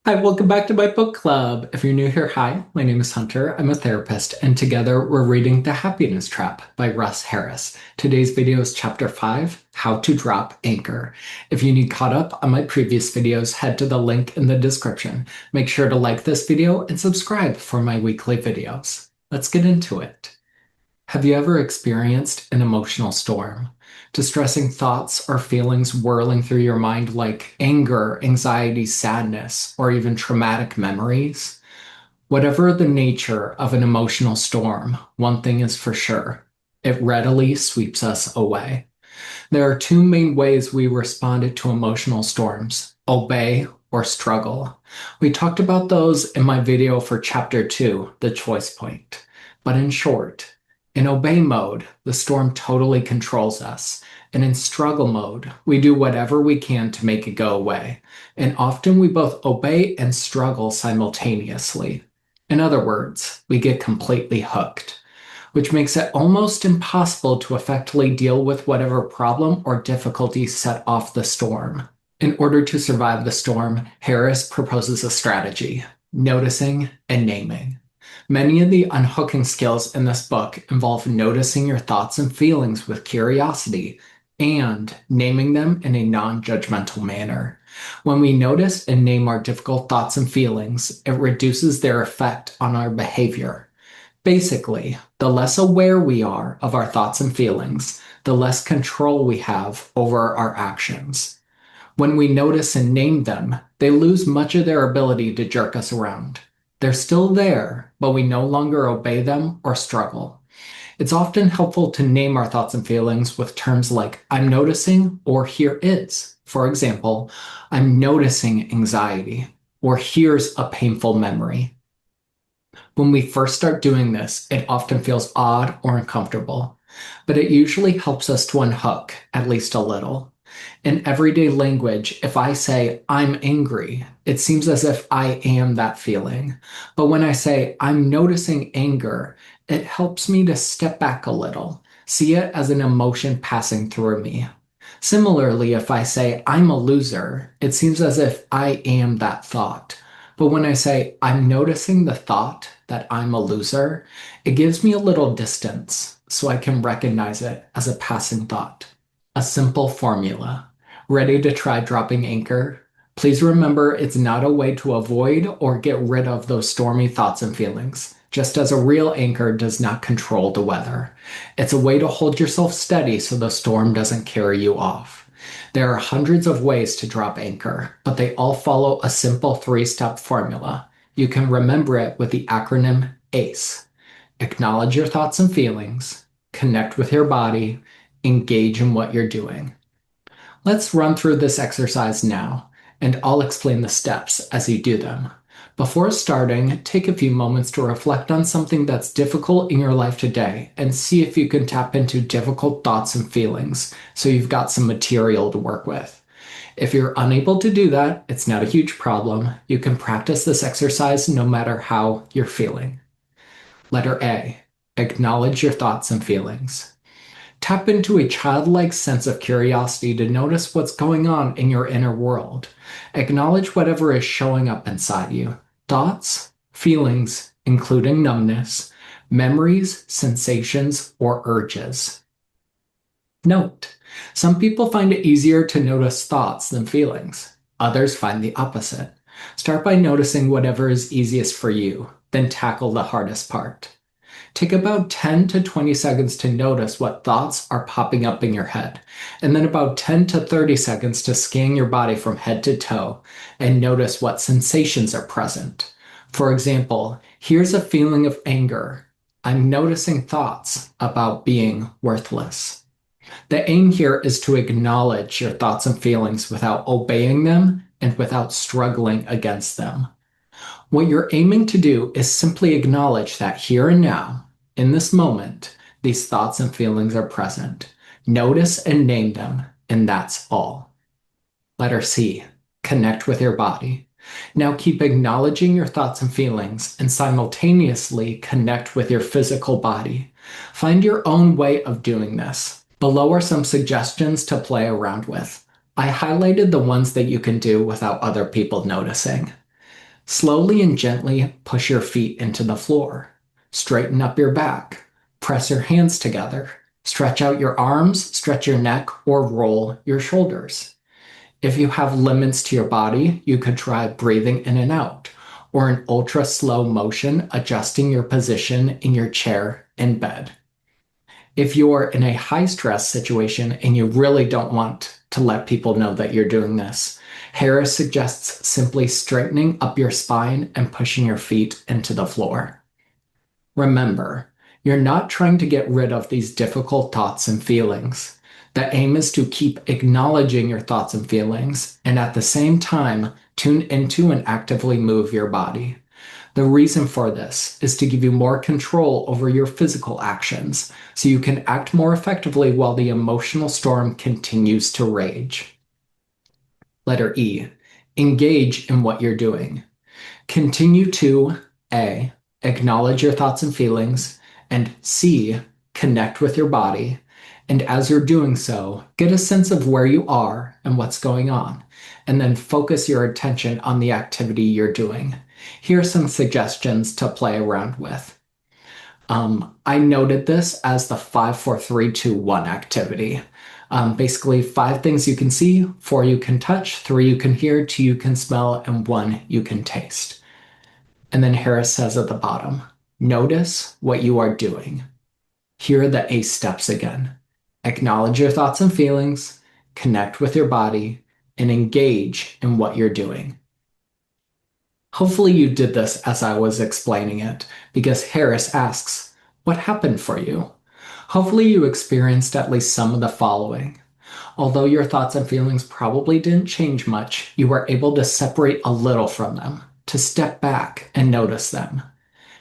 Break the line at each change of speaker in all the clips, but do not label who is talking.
Hi, welcome back to my book club. If you're new here, hi, my name is Hunter. I'm a therapist, and together we're reading The Happiness Trap by Russ Harris. Today's video is Chapter 5, How to Drop Anchor. If you need caught up on my previous videos, head to the link in the description. Make sure to like this video and subscribe for my weekly videos. Let's get into it. Have you ever experienced an emotional storm? Distressing thoughts or feelings whirling through your mind like anger, anxiety, sadness, or even traumatic memories? Whatever the nature of an emotional storm, one thing is for sure. It readily sweeps us away. There are two main ways we responded to emotional storms: obey or struggle. We talked about those in my video for Chapter 2, The Choice Point. But in short, in obey mode, the storm totally controls us. And in struggle mode, we do whatever we can to make it go away. And often we both obey and struggle simultaneously. In other words, we get completely hooked, which makes it almost impossible to effectively deal with whatever problem or difficulty set off the storm. In order to survive the storm, Harris proposes a strategy: noticing and naming. Many of the unhooking skills in this book involve noticing your thoughts and feelings with curiosity and naming them in a non-judgmental manner. When we notice and name our difficult thoughts and feelings, it reduces their effect on our behavior. Basically, the less aware we are of our thoughts and feelings, the less control we have over our actions. When we notice and name them, they lose much of their ability to jerk us around. They're still there, but we no longer obey them or struggle. It's often helpful to name our thoughts and feelings with terms like "I'm noticing" or "here is." For example, "I'm noticing anxiety" or "here's a painful memory." When we first start doing this, it often feels odd or uncomfortable, but it usually helps us to unhook, at least a little. In everyday language, if I say "I'm angry," it seems as if I am that feeling. But when I say "I'm noticing anger," it helps me to step back a little, see it as an emotion passing through me. Similarly, if I say "I'm a loser," it seems as if I am that thought. But when I say "I'm noticing the thought that I'm a loser," it gives me a little distance so I can recognize it as a passing thought. A simple formula. Ready to try dropping anchor? Please remember, it's not a way to avoid or get rid of those stormy thoughts and feelings, just as a real anchor does not control the weather. It's a way to hold yourself steady so the storm doesn't carry you off. There are hundreds of ways to drop anchor, but they all follow a simple three-step formula. You can remember it with the acronym ACE. Acknowledge your thoughts and feelings, connect with your body, engage in what you're doing. Let's run through this exercise now, and I'll explain the steps as you do them. Before starting, take a few moments to reflect on something that's difficult in your life today and see if you can tap into difficult thoughts and feelings so you've got some material to work with. If you're unable to do that, it's not a huge problem. You can practice this exercise no matter how you're feeling. Letter A, acknowledge your thoughts and feelings. Tap into a childlike sense of curiosity to notice what's going on in your inner world. Acknowledge whatever is showing up inside you: thoughts, feelings, including numbness, memories, sensations, or urges. Note, some people find it easier to notice thoughts than feelings. Others find the opposite. Start by noticing whatever is easiest for you, then tackle the hardest part. Take about 10 to 20 seconds to notice what thoughts are popping up in your head, and then about 10 to 30 seconds to scan your body from head to toe and notice what sensations are present. For example, here's a feeling of anger. I'm noticing thoughts about being worthless. The aim here is to acknowledge your thoughts and feelings without obeying them and without struggling against them. What you're aiming to do is simply acknowledge that here and now, in this moment, these thoughts and feelings are present. Notice and name them, and that's all. Letter C, connect with your body. Now keep acknowledging your thoughts and feelings and simultaneously connect with your physical body. Find your own way of doing this. Below are some suggestions to play around with. I highlighted the ones that you can do without other people noticing. Slowly and gently push your feet into the floor. Straighten up your back. Press your hands together. Stretch out your arms, stretch your neck, or roll your shoulders. If you have limits to your body, you could try breathing in and out, or an ultra slow motion adjusting your position in your chair in bed. If you're in a high stress situation and you really don't want to let people know that you're doing this, Harris suggests simply straightening up your spine and pushing your feet into the floor. Remember, you're not trying to get rid of these difficult thoughts and feelings. The aim is to keep acknowledging your thoughts and feelings and at the same time tune into and actively move your body. The reason for this is to give you more control over your physical actions so you can act more effectively while the emotional storm continues to rage. Letter E. Engage in what you're doing. Continue to A. Acknowledge your thoughts and feelings, and C. Connect with your body. And as you're doing so, get a sense of where you are and what's going on, and then focus your attention on the activity you're doing. Here are some suggestions to play around with. I noted this as the 5, 4, 3, 2, 1 activity. Basically 5 things you can see, 4 you can touch, 3 you can hear, 2 you can smell, and 1 you can taste. And then Harris says at the bottom, notice what you are doing. Here are the 8 steps again. Acknowledge your thoughts and feelings, connect with your body, and engage in what you're doing. Hopefully you did this as I was explaining it, because Harris asks, what happened for you? Hopefully you experienced at least some of the following. Although your thoughts and feelings probably didn't change much, you were able to separate a little from them, to step back and notice them.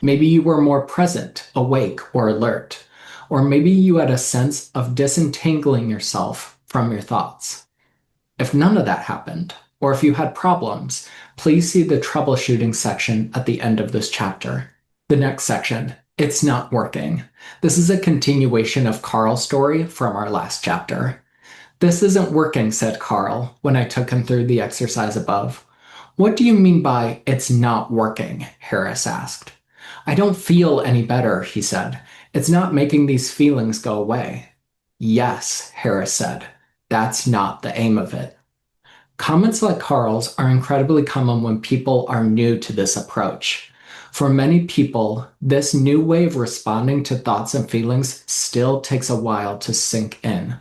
Maybe you were more present, awake, or alert. Or maybe you had a sense of disentangling yourself from your thoughts. If none of that happened, or if you had problems, please see the troubleshooting section at the end of this chapter. The next section, it's not working. This is a continuation of Carl's story from our last chapter. This isn't working, said Carl when I took him through the exercise above. What do you mean by it's not working? Harris asked. I don't feel any better, he said. It's not making these feelings go away. Yes, Harris said. That's not the aim of it. Comments like Carl's are incredibly common when people are new to this approach. For many people, this new way of responding to thoughts and feelings still takes a while to sink in.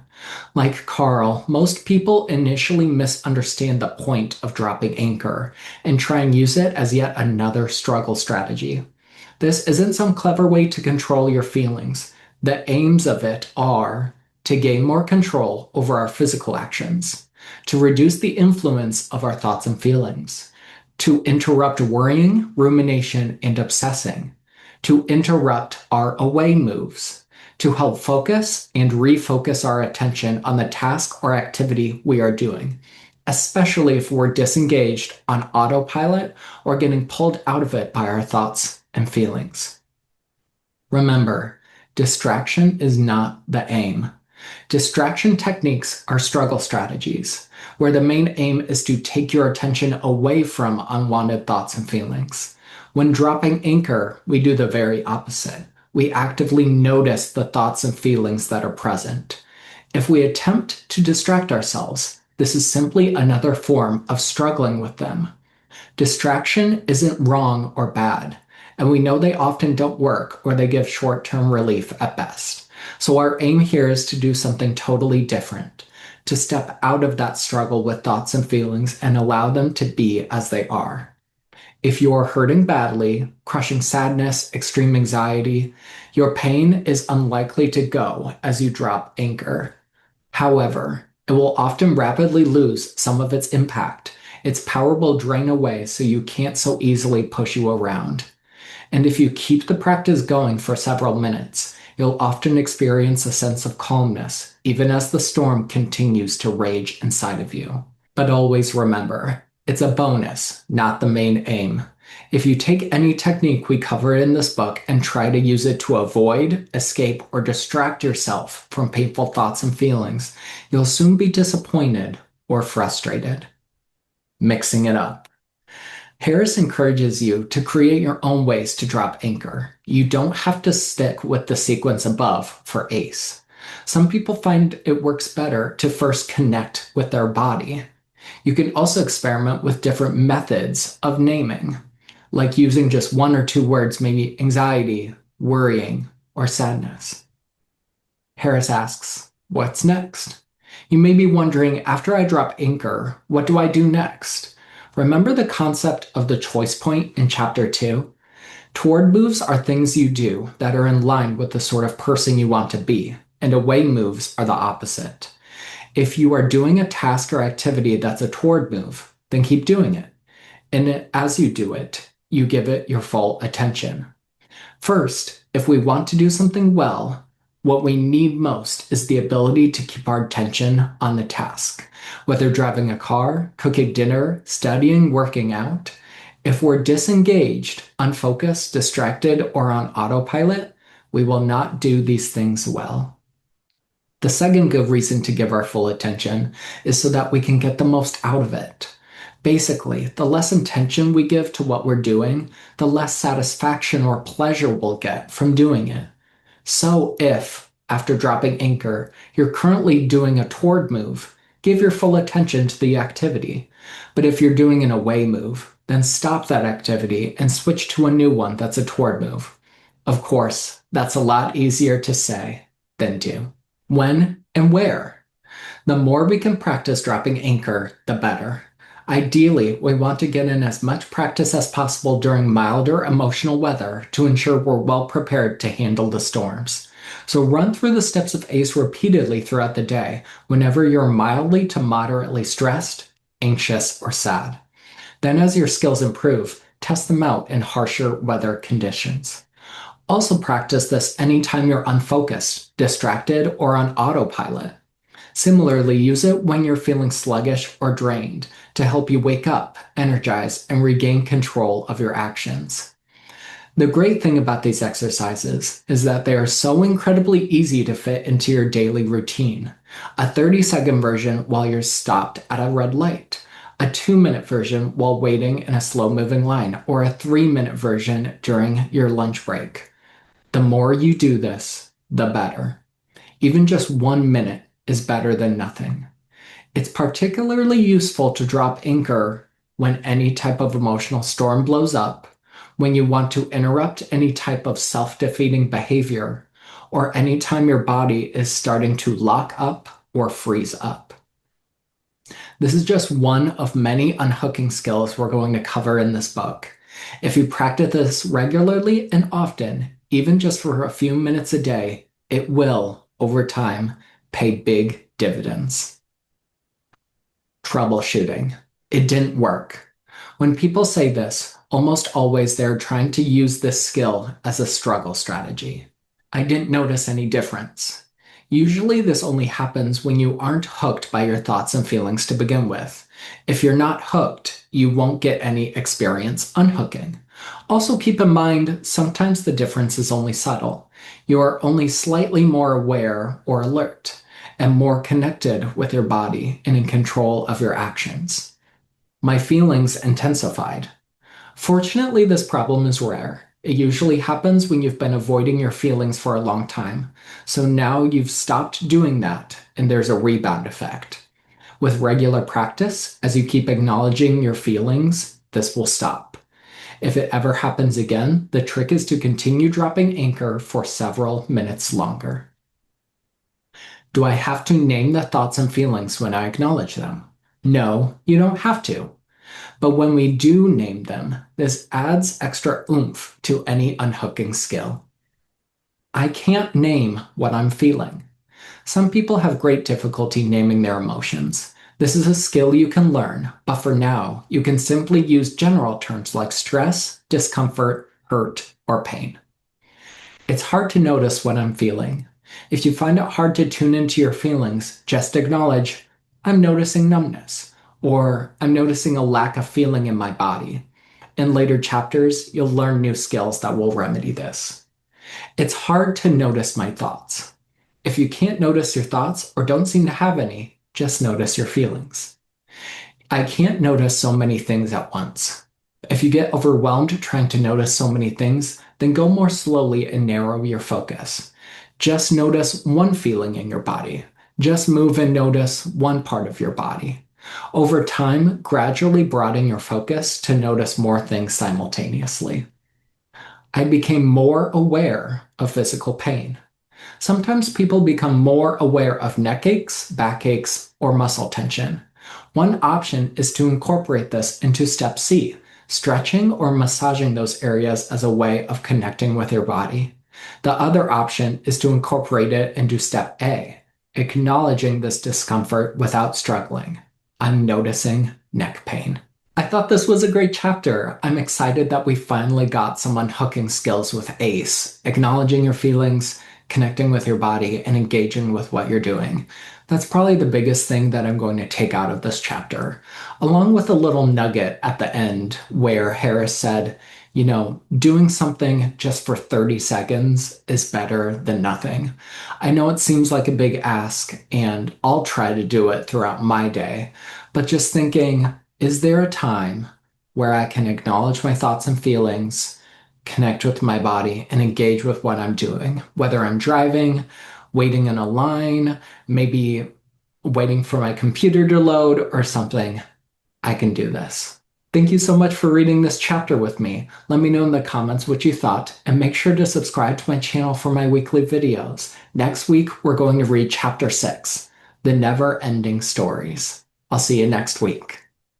Like Carl, most people initially misunderstand the point of dropping anchor and try and use it as yet another struggle strategy. This isn't some clever way to control your feelings. The aims of it are to gain more control over our physical actions, to reduce the influence of our thoughts and feelings, to interrupt worrying, rumination, and obsessing, to interrupt our away moves, to help focus and refocus our attention on the task or activity we are doing, especially if we're disengaged on autopilot or getting pulled out of it by our thoughts and feelings. Remember, distraction is not the aim. Distraction techniques are struggle strategies, where the main aim is to take your attention away from unwanted thoughts and feelings. When dropping anchor, we do the very opposite. We actively notice the thoughts and feelings that are present. If we attempt to distract ourselves, this is simply another form of struggling with them. Distraction isn't wrong or bad, and we know they often don't work or they give short-term relief at best. So our aim here is to do something totally different, to step out of that struggle with thoughts and feelings and allow them to be as they are. If you're hurting badly, crushing sadness, extreme anxiety, your pain is unlikely to go as you drop anchor. However, it will often rapidly lose some of its impact. Its power will drain away so you can't so easily push you around. And if you keep the practice going for several minutes, you'll often experience a sense of calmness, even as the storm continues to rage inside of you. But always remember, it's a bonus, not the main aim. If you take any technique we cover in this book and try to use it to avoid, escape, or distract yourself from painful thoughts and feelings, you'll soon be disappointed or frustrated. Mixing it up. Harris encourages you to create your own ways to drop anchor. You don't have to stick with the sequence above for ACE. Some people find it works better to first connect with their body. You can also experiment with different methods of naming, like using just one or two words, maybe anxiety, worrying, or sadness. Harris asks, what's next? You may be wondering, after I drop anchor, what do I do next? Remember the concept of the choice point in chapter 2? Toward moves are things you do that are in line with the sort of person you want to be, and away moves are the opposite. If you are doing a task or activity that's a toward move, then keep doing it. And as you do it, you give it your full attention. First, if we want to do something well, what we need most is the ability to keep our attention on the task. Whether driving a car, cooking dinner, studying, working out, if we're disengaged, unfocused, distracted, or on autopilot, we will not do these things well. The second good reason to give our full attention is so that we can get the most out of it. Basically, the less attention we give to what we're doing, the less satisfaction or pleasure we'll get from doing it. So if, after dropping anchor, you're currently doing a toward move, give your full attention to the activity. But if you're doing an away move, then stop that activity and switch to a new one that's a toward move. Of course, that's a lot easier to say than do. When and where? The more we can practice dropping anchor, the better. Ideally, we want to get in as much practice as possible during milder emotional weather to ensure we're well prepared to handle the storms. So run through the steps of ACE repeatedly throughout the day whenever you're mildly to moderately stressed, anxious, or sad. Then as your skills improve, test them out in harsher weather conditions. Also practice this anytime you're unfocused, distracted, or on autopilot. Similarly, use it when you're feeling sluggish or drained to help you wake up, energize, and regain control of your actions. The great thing about these exercises is that they are so incredibly easy to fit into your daily routine. A 30-second version while you're stopped at a red light, a 2-minute version while waiting in a slow-moving line, or a 3-minute version during your lunch break. The more you do this, the better. Even just 1 minute is better than nothing. It's particularly useful to drop anchor when any type of emotional storm blows up, when you want to interrupt any type of self-defeating behavior, or anytime your body is starting to lock up or freeze up. This is just one of many unhooking skills we're going to cover in this book. If you practice this regularly and often, even just for a few minutes a day, it will, over time, pay big dividends. Troubleshooting. It didn't work. When people say this, almost always they're trying to use this skill as a struggle strategy. I didn't notice any difference. Usually this only happens when you aren't hooked by your thoughts and feelings to begin with. If you're not hooked, you won't get any experience unhooking. Also keep in mind, sometimes the difference is only subtle. You are only slightly more aware or alert, and more connected with your body and in control of your actions. My feelings intensified. Fortunately, this problem is rare. It usually happens when you've been avoiding your feelings for a long time. So now you've stopped doing that, and there's a rebound effect. With regular practice, as you keep acknowledging your feelings, this will stop. If it ever happens again, the trick is to continue dropping anchor for several minutes longer. Do I have to name the thoughts and feelings when I acknowledge them? No, you don't have to. But when we do name them, this adds extra oomph to any unhooking skill. I can't name what I'm feeling. Some people have great difficulty naming their emotions. This is a skill you can learn, but for now, you can simply use general terms like stress, discomfort, hurt, or pain. It's hard to notice what I'm feeling. If you find it hard to tune into your feelings, just acknowledge, I'm noticing numbness, or I'm noticing a lack of feeling in my body. In later chapters, you'll learn new skills that will remedy this. It's hard to notice my thoughts. If you can't notice your thoughts or don't seem to have any, just notice your feelings. I can't notice so many things at once. If you get overwhelmed trying to notice so many things, then go more slowly and narrow your focus. Just notice one feeling in your body. Just move and notice one part of your body. Over time, gradually broaden your focus to notice more things simultaneously. I became more aware of physical pain. Sometimes people become more aware of neck aches, back aches, or muscle tension. One option is to incorporate this into step C, stretching or massaging those areas as a way of connecting with your body. The other option is to incorporate it into step A, acknowledging this discomfort without struggling. I'm noticing neck pain. I thought this was a great chapter. I'm excited that we finally got some unhooking skills with ACE, acknowledging your feelings, connecting with your body, and engaging with what you're doing. That's probably the biggest thing that I'm going to take out of this chapter, along with a little nugget at the end where Harris said, doing something just for 30 seconds is better than nothing. I know it seems like a big ask, and I'll try to do it throughout my day, but just thinking, is there a time where I can acknowledge my thoughts and feelings, connect with my body, and engage with what I'm doing? Whether I'm driving, waiting in a line, maybe waiting for my computer to load or something, I can do this. Thank you so much for reading this chapter with me. Let me know in the comments what you thought, and make sure to subscribe to my channel for my weekly videos. Next week, we're going to read Chapter 6, The Never-Ending Stories. I'll see you next week.